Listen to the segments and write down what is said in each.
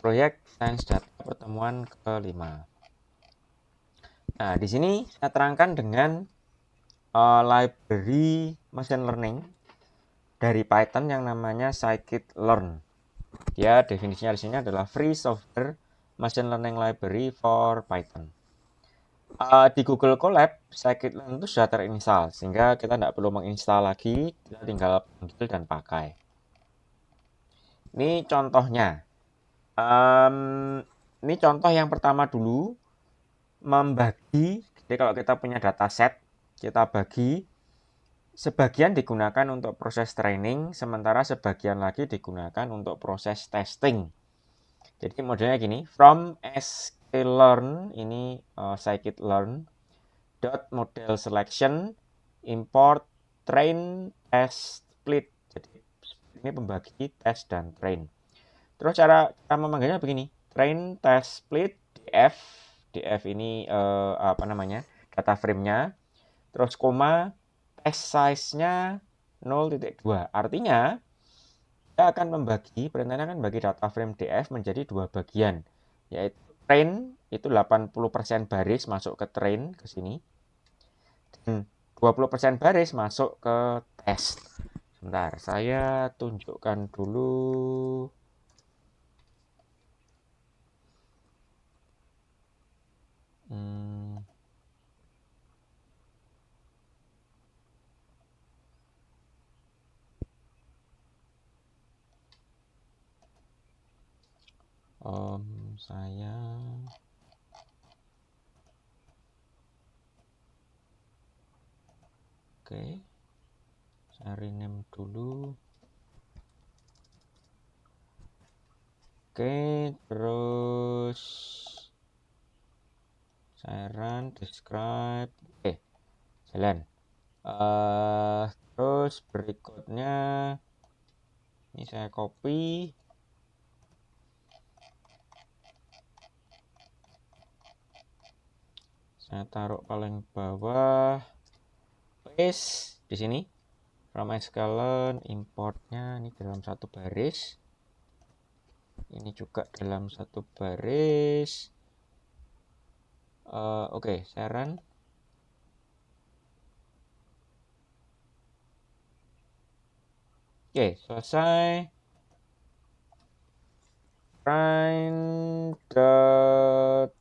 proyek sains data pertemuan kelima. Nah, di sini saya terangkan dengan library machine learning dari Python yang namanya scikit-learn. Dia definisinya di sini adalah free software machine learning library for Python. Di Google Colab, scikit-learn itu sudah terinstall, sehingga kita tidak perlu menginstal lagi, kita tinggal panggil dan pakai. Ini contohnya. Ini contoh yang pertama dulu, membagi. Jadi kalau kita punya dataset, kita bagi. Sebagian digunakan untuk proses training, sementara sebagian lagi digunakan untuk proses testing. Jadi modelnya gini, from sklearn, ini scikit-learn, dot model selection, import, train, test, split. Jadi ini pembagi test dan train. Terus cara memanggilnya begini, train, test, split, df ini data frame-nya, terus koma, test size-nya 0.2. Artinya kita akan perintahnya akan bagi data frame df menjadi dua bagian, yaitu train itu 80% baris masuk ke train ke sini, dan 20% baris masuk ke test. Sebentar, saya tunjukkan dulu. Saya saya rename dulu. Terus saya run, describe, jalan. Terus berikutnya ini saya copy, saya taruh paling bawah, paste di sini. From sklearn, importnya ini dalam satu baris, ini juga dalam satu baris. Saya run. Selesai.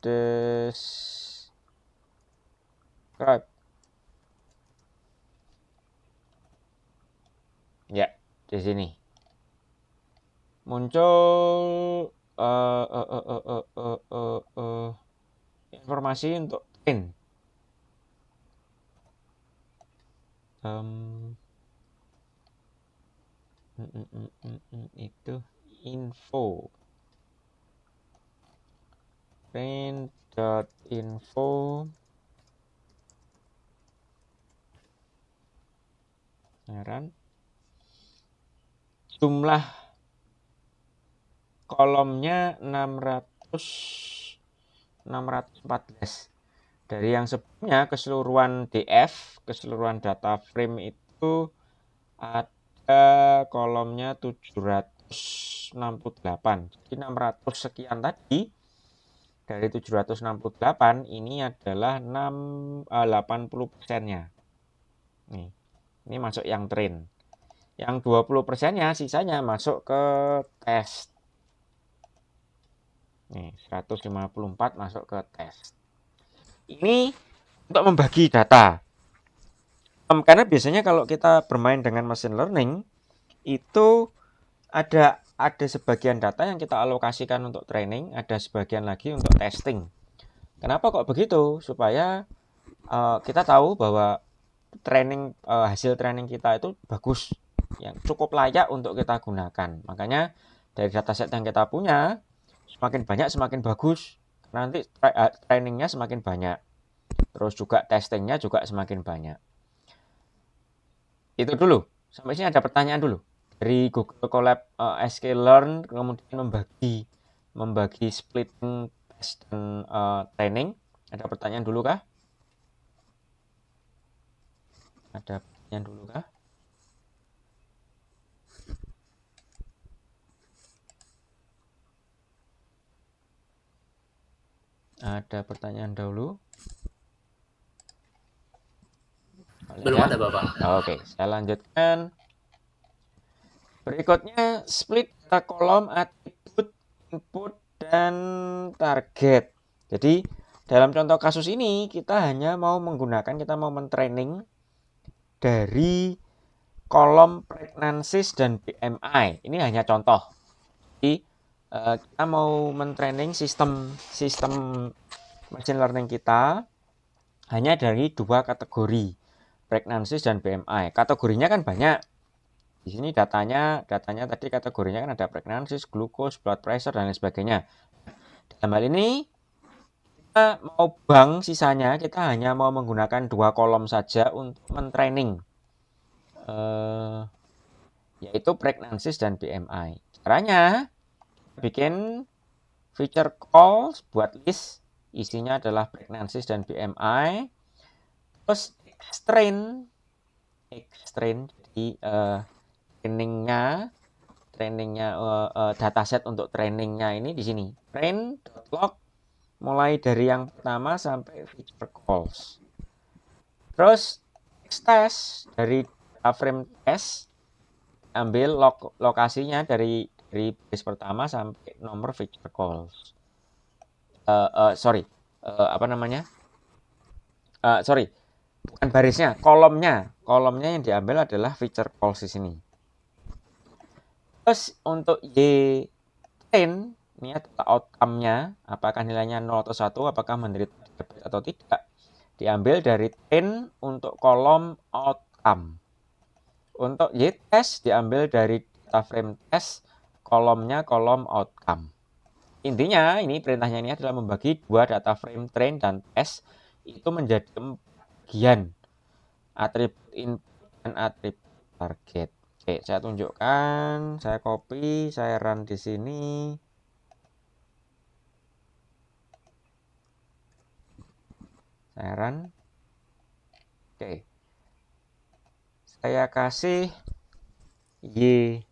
Describe. Ya, di sini muncul informasi untuk train. Itu info train.info run. Jumlah kolomnya 614. Dari yang sebelumnya keseluruhan df, keseluruhan data frame itu ada kolomnya 768. Jadi 600 sekian tadi dari 768 ini adalah 80%-nya. Ini masuk yang train. Yang 20%-nya sisanya masuk ke test. 154 masuk ke test. Ini untuk membagi data. Karena biasanya kalau kita bermain dengan machine learning, itu ada sebagian data yang kita alokasikan untuk training, ada sebagian lagi untuk testing. Kenapa kok begitu? Supaya kita tahu bahwa hasil training kita itu bagus, yang cukup layak untuk kita gunakan. Makanya dari dataset yang kita punya, semakin banyak semakin bagus. Nanti trainingnya semakin banyak. Terus juga testingnya juga semakin banyak. Itu dulu. Sampai sini ada pertanyaan dulu. Dari Google Colab sklearn kemudian membagi splitting test dan training. Ada pertanyaan dulu kah? Ada pertanyaan dulu kah? Ada pertanyaan dahulu? Belum ada, Bapak. Oke, saya lanjutkan. Berikutnya, split data kolom, atribut, input, dan target. Jadi, dalam contoh kasus ini, kita hanya mau mentraining dari kolom pregnancies dan BMI. Ini hanya contoh. Jadi, kita mau mentraining sistem machine learning kita hanya dari dua kategori, pregnancies dan BMI. Kategorinya kan banyak. Di sini datanya tadi kategorinya kan ada pregnancies, glucose, blood pressure, dan lain sebagainya. Dalam hal ini, kita mau sisanya kita hanya mau menggunakan dua kolom saja untuk mentraining, yaitu pregnancies dan BMI. Caranya, bikin feature calls buat list, isinya adalah pregnancies dan BMI, terus extrain, jadi trainingnya dataset untuk trainingnya ini di sini train.log mulai dari yang pertama sampai feature calls. Terus test dari frame test ambil lokasinya dari base pertama sampai nomor feature calls. Apa namanya? Sorry, bukan barisnya, kolomnya yang diambil adalah feature calls di sini. Terus untuk train ini adalah outcome-nya, apakah nilainya 0 atau 1, apakah menderita diabetes atau tidak, diambil dari train untuk kolom outcome. Untuk test diambil dari data frame test, kolomnya kolom outcome. Intinya ini perintahnya ini adalah membagi dua data frame train dan test itu menjadi bagian, atribut input dan atribut target. Oke, saya tunjukkan, saya copy, saya run di sini. Saya run. Oke. Saya kasih ys.info.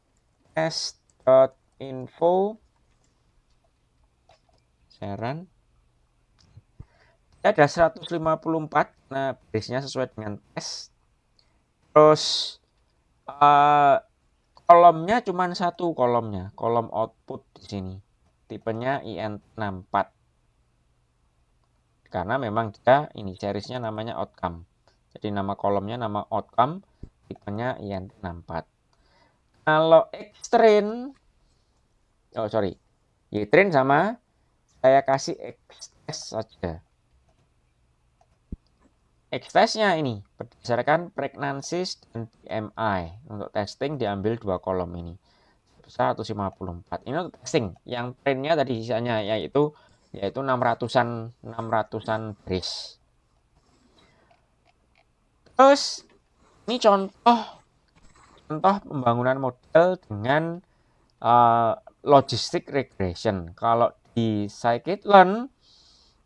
Saya run. Ada 154. Nah, base-nya sesuai dengan tes. Terus kolomnya cuma satu kolomnya, kolom output di sini. Tipenya IN64. Karena memang dia ini seriesnya namanya outcome. Jadi nama kolomnya nama outcome, tipenya IN64. Kalau extrain, train sama saya kasih X-test saja. X-testnya ini berdasarkan pregnancies dan BMI. Untuk testing diambil dua kolom ini. 154. Ini untuk testing. Yang trainnya tadi sisanya yaitu 600-an baris. Terus ini contoh pembangunan model dengan logistic regression. Kalau di scikit-learn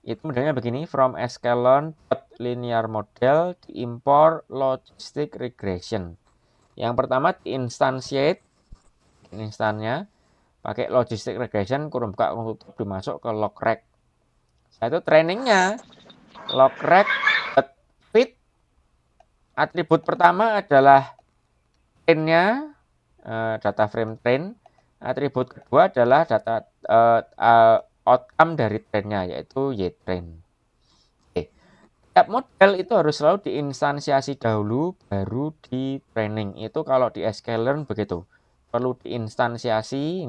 itu modelnya begini, from sklearn linear model diimpor logistic regression. Yang pertama diinstansiate instannya pakai logistic regression kurung buka kurung tutup dimasuk ke logreg. Nah, itu trainingnya logreg fit. Atribut pertama adalah trainnya, data frame train. Atribut kedua adalah data outcome dari trainnya, yaitu ytrain. Setiap model itu harus selalu diinstansiasi dahulu baru di training. Itu kalau di sklearn begitu. Perlu diinstansiasi,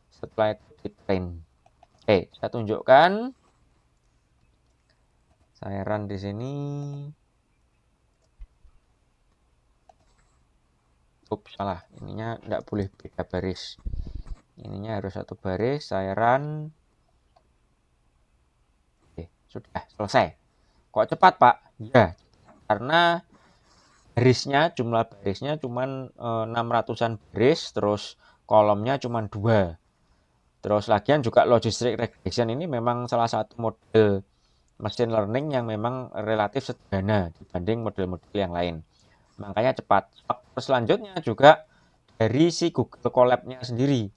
setelah itu di train. Oke, saya tunjukkan. Saya run di sini. Salah. Ininya tidak boleh beda baris. Ininya harus satu baris. Saya run. Oke, sudah selesai. Kok cepat, Pak? Ya, karena jumlah barisnya cuma 600-an baris, terus kolomnya cuma 2. Terus lagian juga logistic regression ini memang salah satu model machine learning yang memang relatif sederhana dibanding model-model yang lain. Makanya cepat. Faktor selanjutnya juga dari si Google Colab-nya sendiri.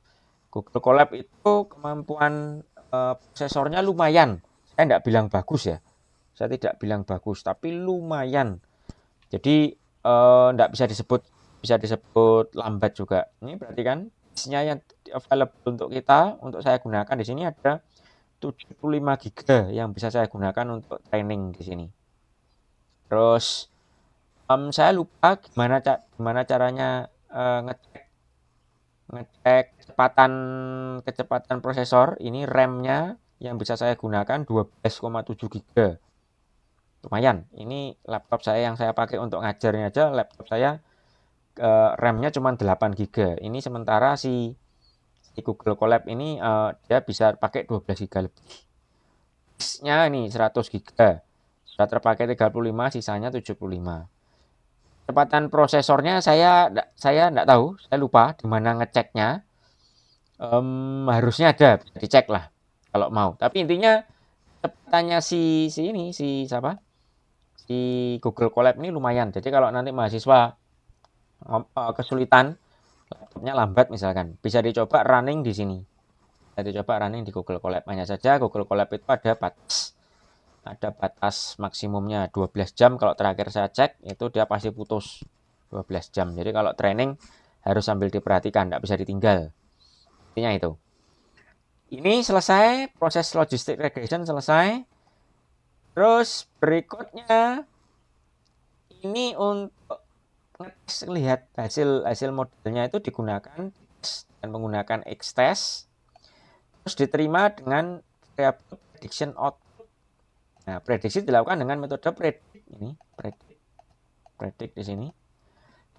Google Colab itu kemampuan prosesornya lumayan. Saya tidak bilang bagus ya. Saya tidak bilang bagus, tapi lumayan. Jadi tidak bisa disebut lambat juga. Ini berarti kan disknya yang available untuk kita, untuk saya gunakan di sini ada 75 GB yang bisa saya gunakan untuk training di sini. Terus saya lupa gimana caranya ngecek kecepatan prosesor. Ini RAM-nya yang bisa saya gunakan 12,7 GB. Lumayan. Ini laptop saya yang saya pakai untuk ngajarnya aja, laptop saya RAM-nya cuma 8 GB. Ini sementara si Google Colab ini dia bisa pakai 12 GB lebih. Disknya ini 100 GB. Sudah terpakai 35, sisanya 75. Kecepatan prosesornya saya enggak tahu, saya lupa di mana ngeceknya. Harusnya ada, bisa dicek lah kalau mau. Tapi intinya kecepatannya si siapa? Si Google Colab ini lumayan. Jadi kalau nanti mahasiswa kesulitan, laptopnya lambat misalkan, bisa dicoba running di sini. Bisa dicoba running di Google Colab. Hanya saja Google Colab itu ada batas maksimumnya 12 jam. Kalau terakhir saya cek itu dia pasti putus 12 jam. Jadi kalau training harus sambil diperhatikan, tidak bisa ditinggal. Intinya itu. Ini selesai, proses logistic regression selesai. Terus berikutnya ini untuk lihat hasil modelnya itu digunakan dan menggunakan X-test. Terus diterima dengan variable prediction output. Nah, prediksi dilakukan dengan metode predict di sini.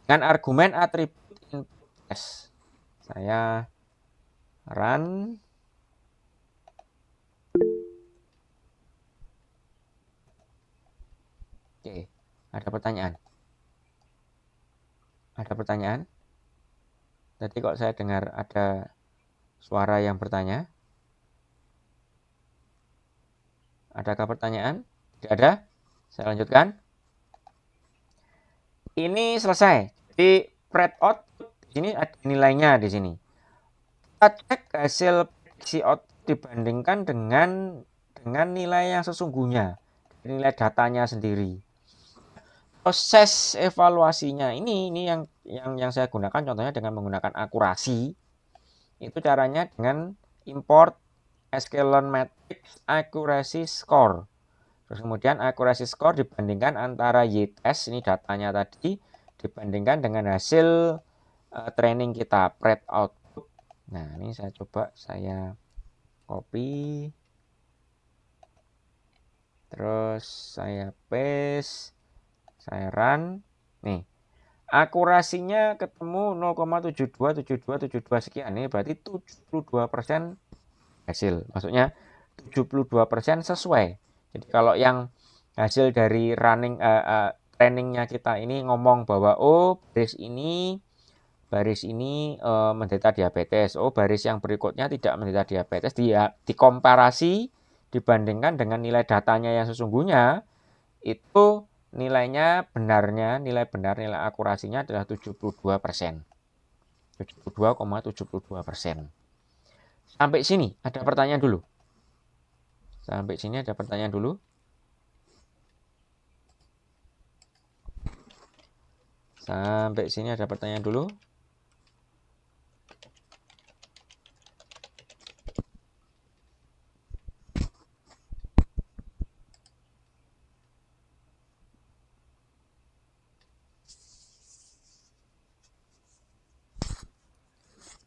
Dengan argumen atribut input test. Saya run. Oke, ada pertanyaan? Ada pertanyaan? Tadi kok saya dengar ada suara yang bertanya. Adakah pertanyaan? Tidak ada? Saya lanjutkan. Ini selesai. Jadi spread out di sini ada nilainya di sini. Kita cek hasil prediksi output dibandingkan dengan nilai yang sesungguhnya, nilai datanya sendiri. Proses evaluasinya ini yang saya gunakan contohnya dengan menggunakan akurasi. Itu caranya dengan import Echelon Matrix Accuracy Score. Terus kemudian accuracy score dibandingkan antara y-test, ini datanya tadi, dibandingkan dengan hasil training kita, spread output. Nah, ini saya coba saya copy. Terus saya paste. Saya run. Nih, akurasinya ketemu 0,727272 sekian. Ini berarti 72% hasil. Maksudnya 72% sesuai. Jadi kalau yang hasil dari trainingnya kita ini ngomong bahwa baris ini menderita diabetes, baris yang berikutnya tidak menderita diabetes, dia dikomparasi dibandingkan dengan nilai datanya yang sesungguhnya, itu nilai benar, nilai akurasinya adalah 72%. 72,72%. Sampai sini ada pertanyaan dulu. Sampai sini ada pertanyaan dulu. Sampai sini ada pertanyaan dulu.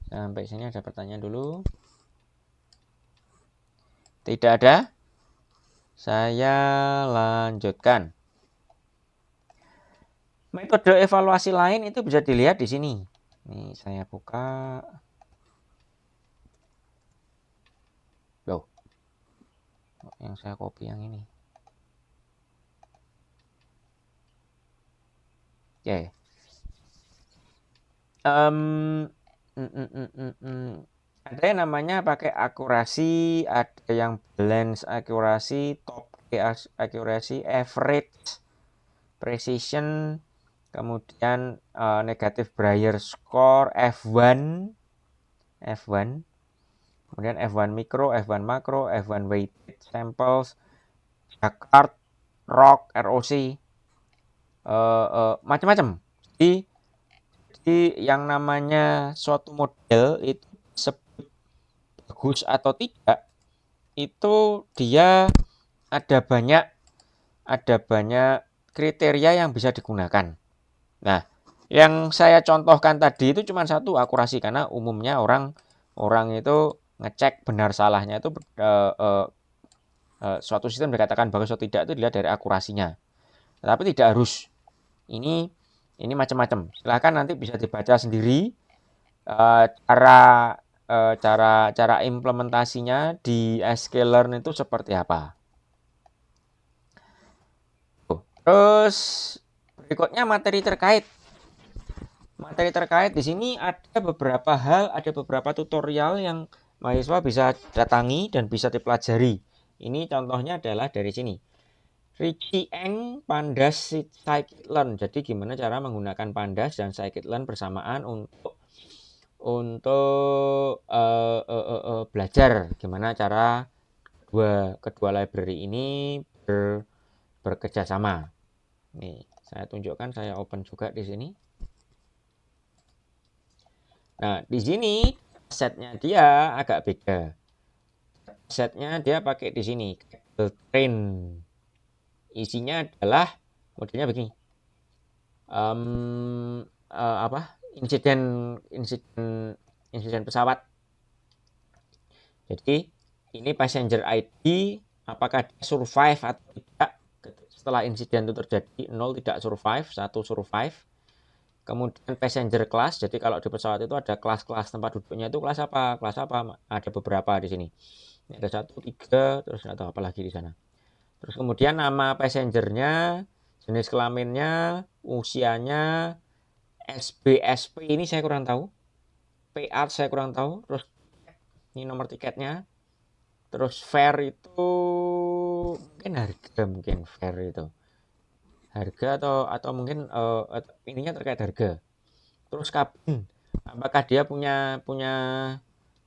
Sampai sini ada pertanyaan dulu. Tidak ada? Saya lanjutkan. Metode evaluasi lain itu bisa dilihat di sini. Ini saya buka. Loh. Yang saya copy yang ini. Oke. Ada yang namanya pakai akurasi, ada yang balance akurasi, top akurasi, average, precision, kemudian negative Brier score F1, kemudian F1 micro, F1 macro, F1 weighted samples, Jakart, rock, ROC, macam-macam. Jadi yang namanya suatu model itu disebut bagus atau tidak, itu dia ada banyak kriteria yang bisa digunakan. Nah, yang saya contohkan tadi itu cuma satu, akurasi, karena umumnya orang itu ngecek benar salahnya itu suatu sistem dikatakan bagus atau tidak itu dilihat dari akurasinya. Tapi tidak harus. Ini macam-macam. Silahkan nanti bisa dibaca sendiri cara implementasinya di sklearn itu seperti apa. Terus berikutnya materi terkait. Materi terkait di sini ada beberapa hal, ada beberapa tutorial yang mahasiswa bisa datangi dan bisa dipelajari. Ini contohnya adalah dari sini. Richie Eng, Pandas, Scikit-learn. Jadi gimana cara menggunakan Pandas dan Scikit-learn bersamaan untuk belajar gimana cara kedua library ini bekerja sama. Nih, saya tunjukkan, saya open juga di sini. Nah, di sini setnya dia agak beda. Setnya dia pakai di sini train. Isinya adalah modelnya begini. Insiden pesawat. Jadi ini passenger ID, apakah dia survive atau tidak setelah insiden itu terjadi. 0 tidak survive, 1 survive. Kemudian passenger class, jadi kalau di pesawat itu ada kelas-kelas tempat duduknya, itu kelas apa? Kelas apa? Ada beberapa di sini. Ini ada 1, 3, terus atau apa lagi di sana. Terus kemudian nama passengernya, jenis kelaminnya, usianya, SBSP ini saya kurang tahu, PR saya kurang tahu. Terus ini nomor tiketnya. Terus fare itu mungkin harga, mungkin fare itu harga atau mungkin ininya terkait harga. Terus kabin, apakah dia punya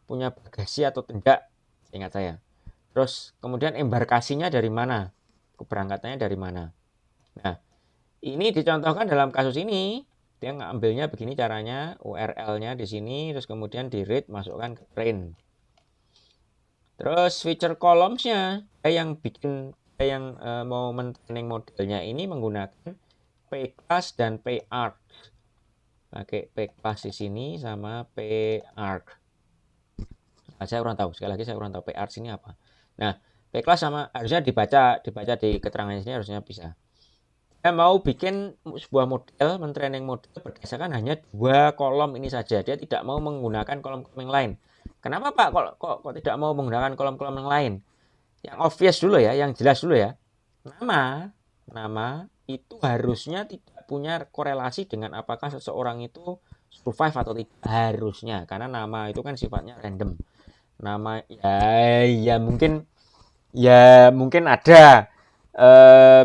bagasi atau tidak, ingat saya. Terus kemudian embarkasinya dari mana, keberangkatannya dari mana. Nah, ini dicontohkan dalam kasus ini. Dia ngambilnya begini caranya, URL-nya di sini, terus kemudian di read, masukkan ke train. Terus feature columns-nya, yang mau men-training modelnya ini menggunakan pclass dan parc. Pakai pclass di sini sama parc. Nah, saya kurang tahu, sekali lagi saya kurang tahu parc ini apa. Nah, pclass sama harusnya dibaca di keterangan sini harusnya bisa. Saya mau bikin sebuah model, men-training model berdasarkan hanya 2 kolom ini saja. Dia tidak mau menggunakan kolom-kolom yang lain. Kenapa Pak kok tidak mau menggunakan kolom-kolom yang lain? Yang obvious dulu ya, yang jelas dulu ya. Nama itu harusnya tidak punya korelasi dengan apakah seseorang itu survive atau tidak, harusnya, karena nama itu kan sifatnya random. Nama ya mungkin ada,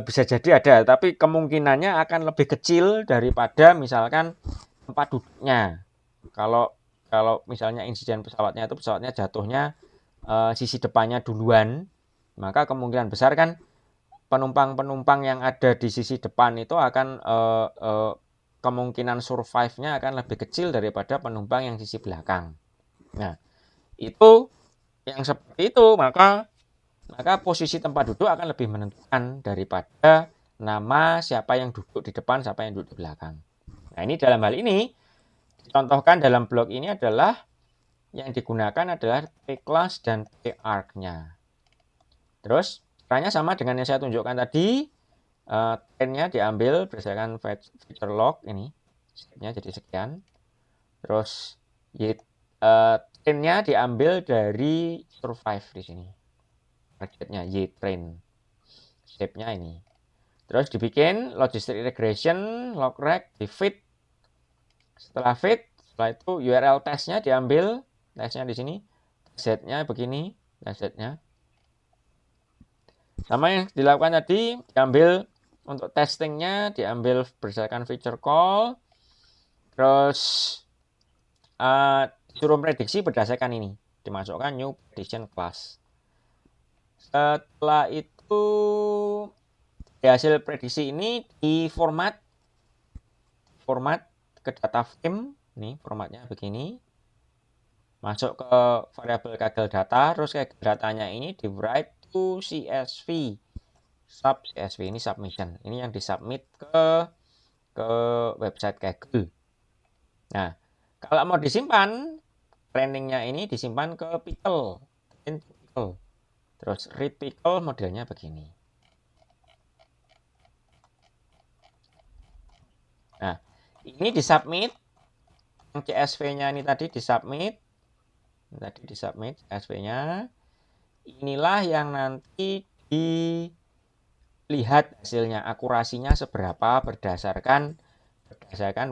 bisa jadi ada, tapi kemungkinannya akan lebih kecil daripada misalkan tempat duduknya. Kalau misalnya insiden pesawatnya jatuhnya sisi depannya duluan, maka kemungkinan besar kan penumpang yang ada di sisi depan itu akan kemungkinan survive-nya akan lebih kecil daripada penumpang yang sisi belakang. Nah, itu yang seperti itu, maka posisi tempat duduk akan lebih menentukan daripada nama siapa yang duduk di depan, siapa yang duduk di belakang. Nah, ini dalam hal ini dicontohkan dalam blog ini adalah yang digunakan adalah pclass dan parc-nya. Terus caranya sama dengan yang saya tunjukkan tadi. Trainnya diambil berdasarkan feature log ini, stepnya jadi sekian. Terus trainnya diambil dari survive di sini. Targetnya Y-train. Stepnya ini. Terus dibikin logistic regression, logreg, di feed. Setelah itu URL testnya diambil, testnya di sini. Setnya begini, setnya. Sama yang dilakukan tadi, diambil untuk testingnya, diambil berdasarkan feature call. Terus suruh prediksi berdasarkan ini. dimasukkan new prediction class. Setelah itu hasil prediksi ini diformat ke data frame. Nih formatnya begini. Masuk ke variabel Kaggle data, terus Kaggle datanya ini di write to CSV. Sub CSV ini submission. Ini yang disubmit ke website Kaggle. Nah, kalau mau disimpan, trainingnya ini disimpan ke Pickle. Terus read Pickle modelnya begini. Nah, ini disubmit. Yang CSV-nya ini tadi disubmit. CSV-nya. Inilah yang nanti dilihat hasilnya, akurasinya seberapa berdasarkan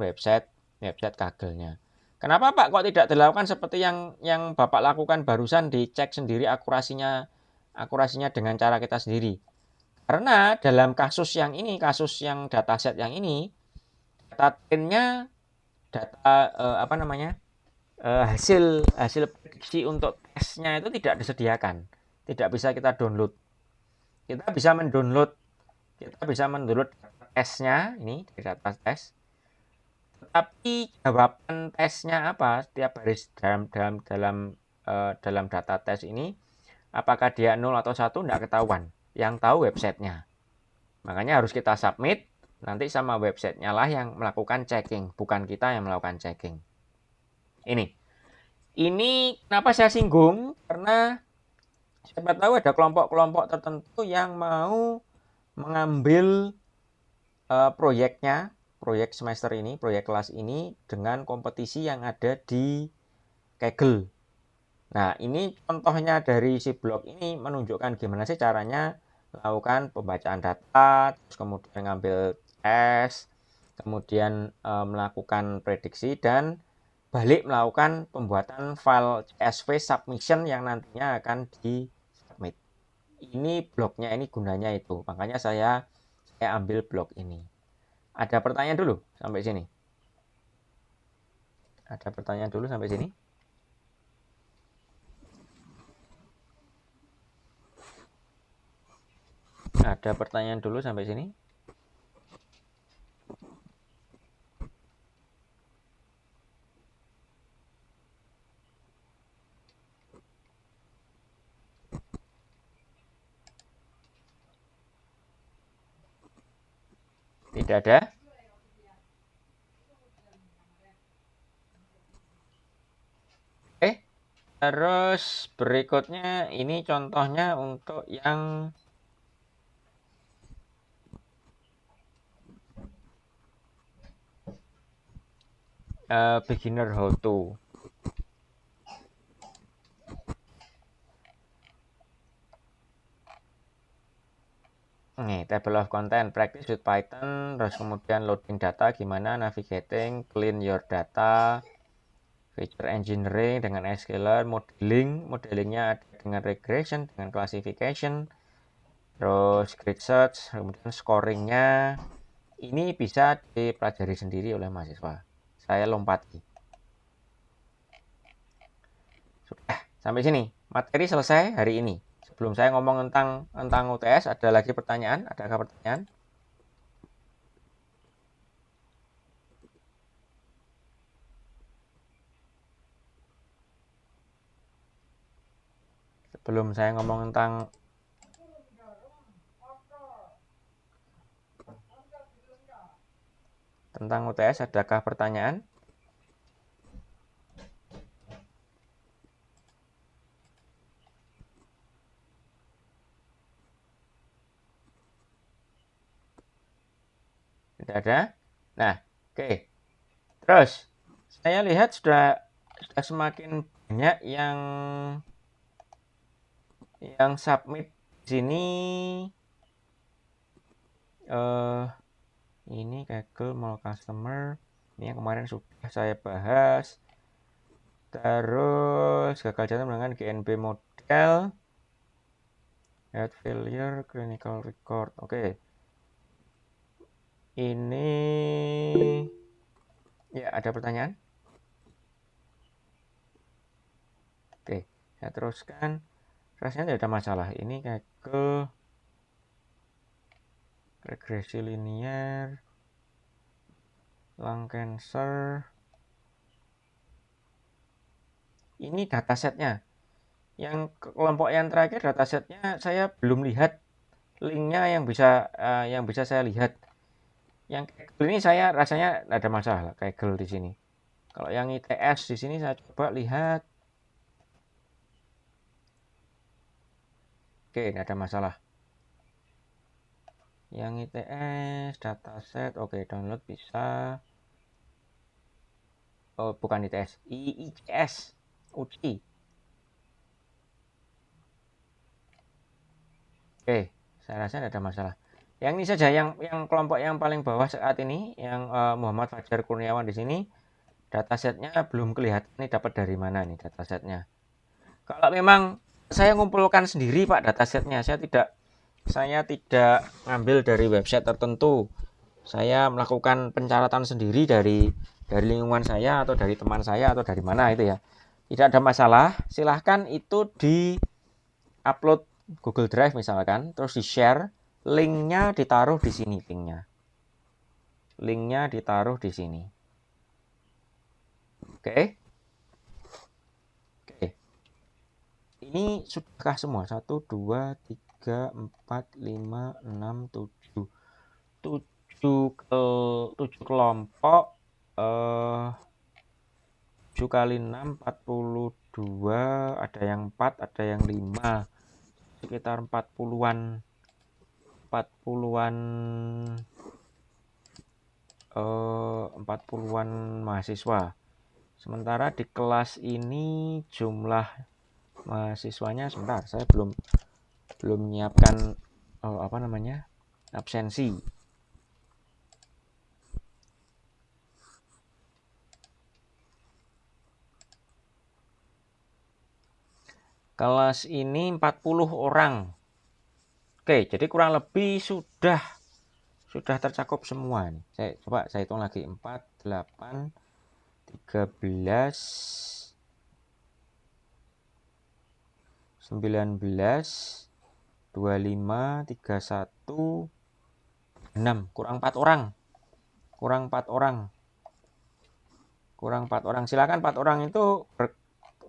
website Kaggle-nya. Kenapa Pak kok tidak dilakukan seperti yang Bapak lakukan barusan, dicek sendiri akurasinya dengan cara kita sendiri? Karena dalam kasus yang dataset yang ini, data trainnya hasil prediksi untuk tesnya itu tidak disediakan, tidak bisa kita download. Kita bisa mendownload tesnya ini dari data tes, tetapi jawaban tesnya apa setiap baris dalam data tes ini, apakah dia 0 atau 1 tidak ketahuan, yang tahu websitenya. Makanya harus kita submit, nanti sama websitenya lah yang melakukan checking, bukan kita yang melakukan checking. Ini kenapa saya singgung, karena siapa tahu ada kelompok-kelompok tertentu yang mau mengambil proyek semester ini, proyek kelas ini dengan kompetisi yang ada di Kaggle. Nah, ini contohnya dari si blog ini menunjukkan gimana sih caranya melakukan pembacaan data, terus kemudian ngambil tes, kemudian melakukan prediksi, dan balik melakukan pembuatan file CSV submission yang nantinya akan di submit. Ini blognya ini gunanya itu, makanya saya ambil blog ini. Ada pertanyaan dulu sampai sini? Ada pertanyaan dulu sampai sini? Ada pertanyaan dulu sampai sini? Tidak ada? Terus berikutnya ini contohnya untuk yang beginner how to. Nih, table of content, practice with Python, terus kemudian loading data, gimana navigating, clean your data, feature engineering dengan scalar, modelingnya ada dengan regression, dengan classification, terus grid search, kemudian scoringnya. Ini bisa dipelajari sendiri oleh mahasiswa. Saya lompati. Sudah, sampai sini. Materi selesai hari ini. Sebelum saya ngomong tentang UTS, ada lagi pertanyaan? Adakah pertanyaan? Sebelum saya ngomong tentang UTS, adakah pertanyaan? Tidak ada? Nah, oke. Terus, saya lihat sudah semakin banyak yang submit di sini. Ini Kaggle mau customer. Ini yang kemarin sudah saya bahas. Terus gagal jantung dengan GNB model. Heart failure, clinical record. Oke. Ini ya ada pertanyaan? Oke. saya teruskan. Rasanya tidak ada masalah. Ini Kaggle, regresi linier, lung cancer. Ini datasetnya. Yang kelompok yang terakhir datasetnya saya belum lihat linknya yang bisa saya lihat. Yang Kaggle ini saya rasanya ada masalah Kaggle di sini. Kalau yang ITS di sini saya coba lihat. Oke, tidak ada masalah. Yang ITS dataset, oke, download bisa. Oh, bukan ITS, IICS, UCI. Oke, saya rasa tidak ada masalah. Yang ini saja yang kelompok yang paling bawah saat ini, yang Muhammad Fajar Kurniawan di sini, datasetnya belum kelihatan nih dapat dari mana nih datasetnya. Kalau memang saya ngumpulkan sendiri Pak datasetnya, saya tidak ngambil dari website tertentu. Saya melakukan pencatatan sendiri dari lingkungan saya atau dari teman saya atau dari mana itu ya. Tidak ada masalah, silahkan itu di upload Google Drive misalkan, terus di share, linknya ditaruh di sini linknya ditaruh di sini. Oke. Ini sudahkah semua? 1, 2, 3, 4, 5, 6, 7. 7 kelompok. 7 kali 6, 42. Ada yang 4, ada yang 5. Sekitar 40-an 40-an mahasiswa. Sementara di kelas ini jumlah mahasiswanya sebentar, saya belum menyiapkan absensi. Kelas ini 40 orang. Oke, jadi kurang lebih sudah tercakup semua nih. Saya hitung lagi 4, 8, 13, 19, 25, 31, 6. Kurang 4 orang. Silakan 4 orang itu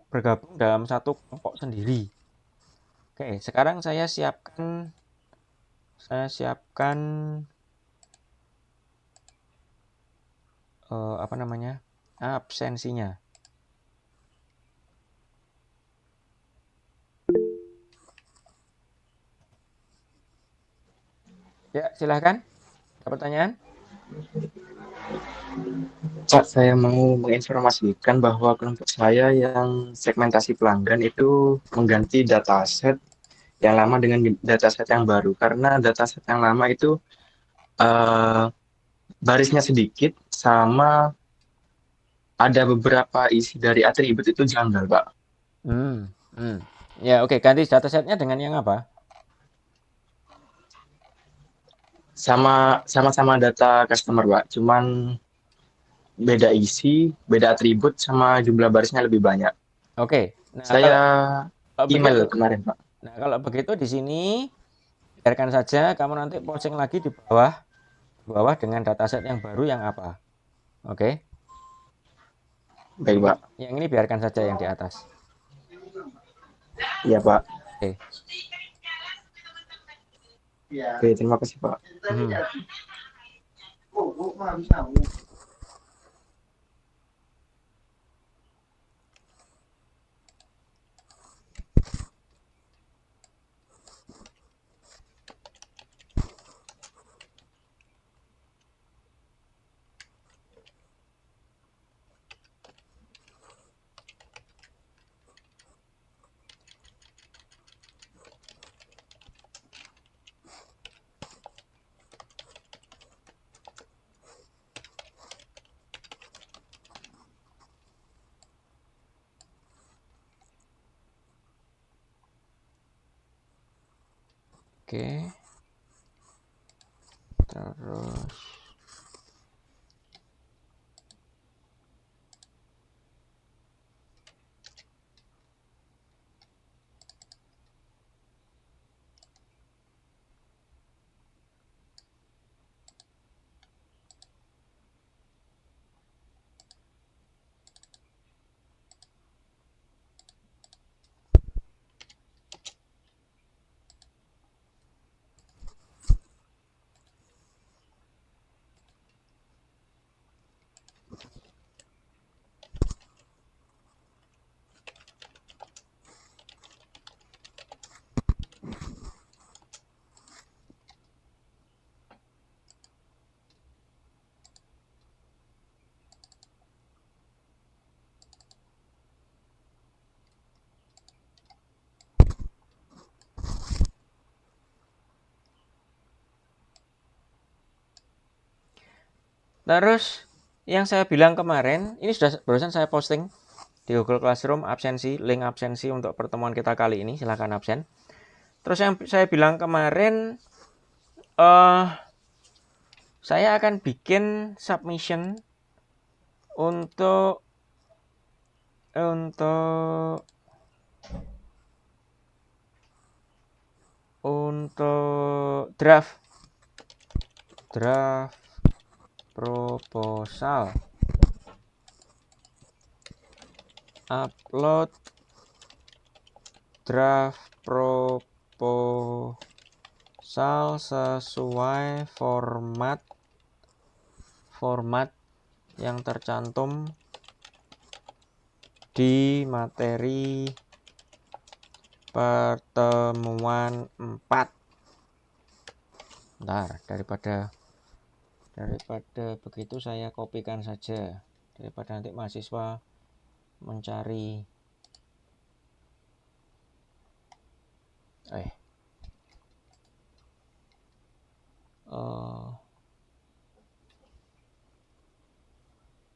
bergabung dalam satu kelompok sendiri. Oke, sekarang saya siapkan absensinya. Ya, silahkan. Ada pertanyaan? Pak, saya mau menginformasikan bahwa kelompok saya yang segmentasi pelanggan itu mengganti dataset yang lama dengan dataset yang baru. Karena dataset yang lama itu barisnya sedikit, sama ada beberapa isi dari atribut itu janggal, Pak. Ya, oke. Ganti datasetnya dengan yang apa? Sama-sama data customer, Pak. Cuman beda isi, beda atribut, sama jumlah barisnya lebih banyak. Oke. Nah, Saya kalau email begitu, kemarin, Pak. nah kalau begitu di sini biarkan saja, kamu nanti posting lagi di bawah dengan dataset yang baru yang apa. Oke. Baik, Pak. Yang ini biarkan saja yang di atas. Iya, Pak. Oke. Oke, terima kasih, Pak. Oke. Terus Terus yang saya bilang kemarin, ini sudah barusan saya posting di Google Classroom absensi, link absensi untuk pertemuan kita kali ini, silakan absen. Terus yang saya bilang kemarin, saya akan bikin submission untuk draft proposal, upload draft proposal sesuai format yang tercantum di materi pertemuan 4. Bentar, daripada begitu saya kopikan saja, daripada nanti mahasiswa mencari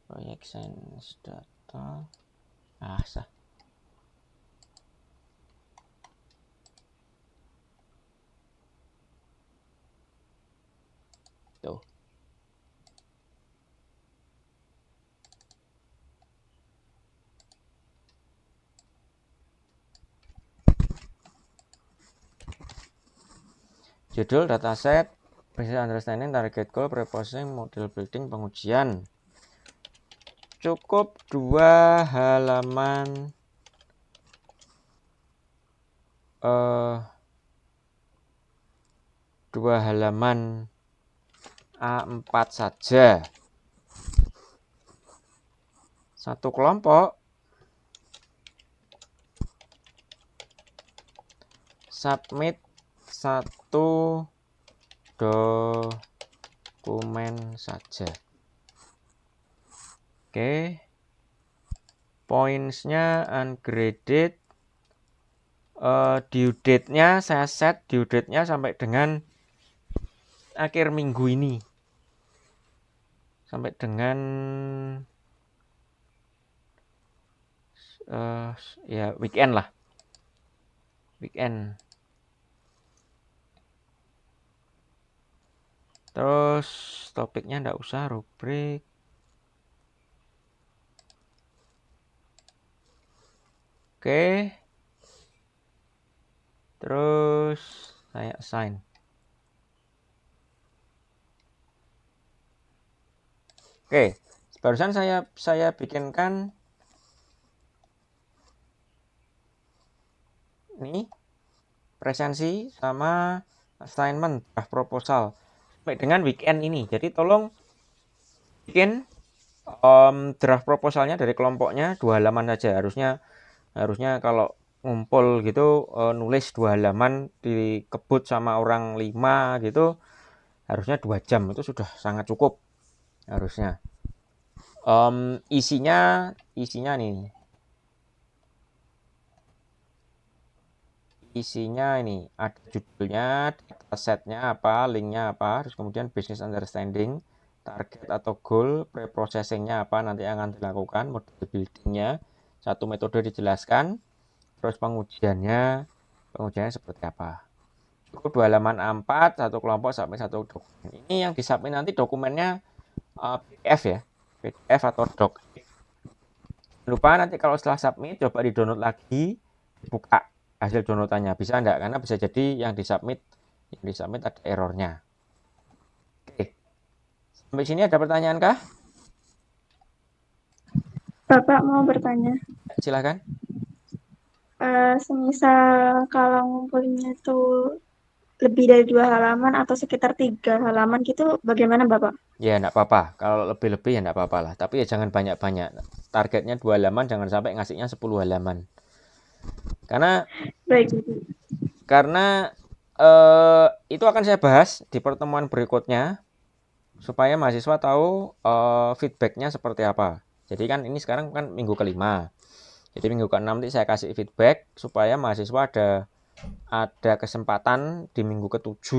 proyek sains data sah. Tuh. Judul dataset, business understanding, target goal, pre-processing, model building, pengujian. Cukup 2 halaman A4 saja. Satu kelompok submit 1 dokumen saja. Oke. Points-nya ungraded. Due date-nya saya set due date-nya sampai dengan akhir minggu ini. Sampai dengan ya weekend lah. Weekend. Terus topiknya enggak usah rubrik. Oke. Terus saya assign. Oke, barusan saya bikinkan ini presensi sama assignment draft proposal sampai dengan weekend ini. Jadi tolong bikin draft proposalnya dari kelompoknya 2 halaman saja. Harusnya kalau ngumpul gitu nulis 2 halaman dikebut sama orang 5 gitu, harusnya 2 jam itu sudah sangat cukup harusnya. Isinya nih. Isinya ini ada judulnya, datasetnya apa, linknya apa, terus kemudian business understanding, target atau goal, pre-processingnya apa nanti akan dilakukan, model buildingnya, satu metode dijelaskan, terus pengujiannya seperti apa. Cukup 2 halaman A4, satu kelompok sampai 1 dokumen. Ini yang disubmit nanti dokumennya PDF ya, PDF atau doc. Lupa nanti kalau setelah submit coba di download lagi, buka hasil downloadannya, bisa enggak? Karena bisa jadi yang disubmit ada errornya. Oke, sampai sini ada pertanyaan kah? Bapak mau bertanya. Silakan. Semisal kalau ngumpulinnya itu lebih dari 2 halaman atau sekitar 3 halaman gitu, bagaimana Bapak? Ya enggak apa-apa, kalau lebih-lebih ya enggak apa-apa lah, tapi ya jangan banyak-banyak. Targetnya 2 halaman, jangan sampai ngasihnya 10 halaman. Karena itu akan saya bahas di pertemuan berikutnya supaya mahasiswa tahu feedbacknya seperti apa. Jadi kan ini sekarang kan minggu ke-5. Jadi minggu ke-6 nanti saya kasih feedback supaya mahasiswa ada kesempatan di minggu ke-7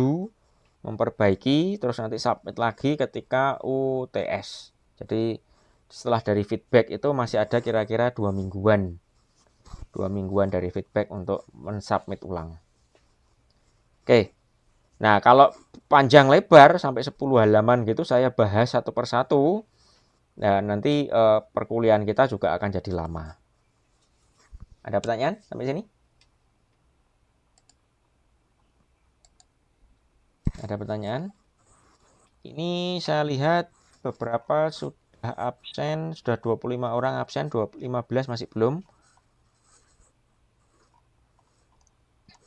memperbaiki, terus nanti submit lagi ketika UTS. Jadi setelah dari feedback itu masih ada kira-kira 2 mingguan. 2 mingguan dari feedback untuk mensubmit ulang. Oke. Nah, kalau panjang lebar sampai 10 halaman gitu saya bahas satu persatu. Nah, nanti perkuliahan kita juga akan jadi lama. Ada pertanyaan sampai sini? Ada pertanyaan? Ini saya lihat beberapa sudah absen, sudah 25 orang absen, 15 masih belum.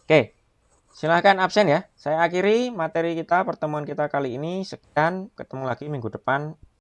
Oke, silahkan absen ya. Saya akhiri materi kita, pertemuan kita kali ini. Sekian, ketemu lagi minggu depan.